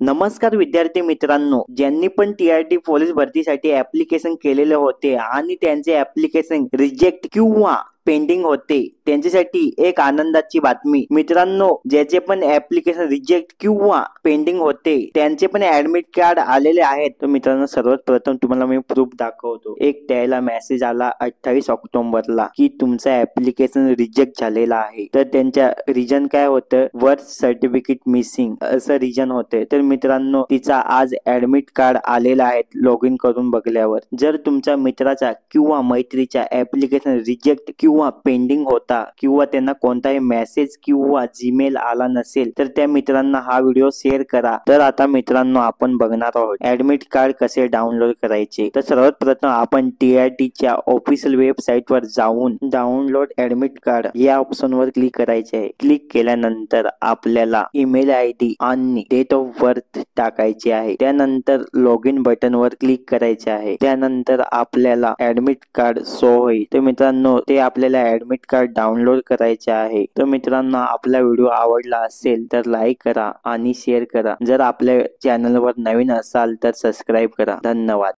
नमस्कार विद्यार्थी मित्रांनो, ज्यांनी पण टी पोलीस भरतीसाठी ऍप्लिकेशन केलेले होते आणि त्यांचे ऍप्लिकेशन रिजेक्ट किंवा पेंडिंग होते, त्यांच्यासाठी एक आनंदाची बातमी. मित्रांनो, ज्याचे पण ऍप्लिकेशन रिजेक्ट किंवा पेंडिंग होते त्यांचे पण ऍडमिट कार्ड आलेले आहेत. तर मित्रांनो, सर्वात प्रथम तुम्हाला मी प्रूफ दाखवतो. एक त्याला मेसेज आला 28 ऑक्टोबरला की तुमचा ऍप्लिकेशन रिजेक्ट झालेला आहे. तर त्यांच्या रिजन काय होतं, बर्थ सर्टिफिकेट मिसिंग असं रिजन होते. तर मित्रांनो, तिचा आज ऍडमिट कार्ड आलेला आहे लॉग इन करून बघल्यावर. जर तुमच्या मित्राचा किंवा मैत्रीचा ऍप्लिकेशन रिजेक्ट किंवा पेंडिंग होता किंवा त्यांना कोणताही मेसेज किंवा जीमेल आला नसेल तर त्या मित्रांना हा व्हिडिओ शेअर करा. तर आता मित्रांनो, आपण बघणार आहोत ऍडमिट कार्ड कसे डाउनलोड करायचे. तर सर्वात प्रथम आपण टीआरटीच्या ऑफिशियल वेबसाईट वर जाऊन डाउनलोड ऍडमिट कार्ड या ऑप्शन वर क्लिक करायचे आहे. क्लिक केल्यानंतर आपल्याला ईमेल आयडी आणि डेट ऑफ बर्थ टाकायचे आहे. त्यानंतर लॉग इन बटन वर क्लिक करायचे आहे. त्यानंतर आपल्याला ऍडमिट कार्ड शो होईल. तर मित्रांनो, ते आपल्याला ऍडमिट कार्ड डाउनलोड करायचे आहे. तर मित्रांनो, आपला व्हिडिओ आवडला असेल तर लाईक करा आणि शेअर करा. जर आपल्या चॅनलवर नवीन असाल तर सबस्क्राईब करा. धन्यवाद.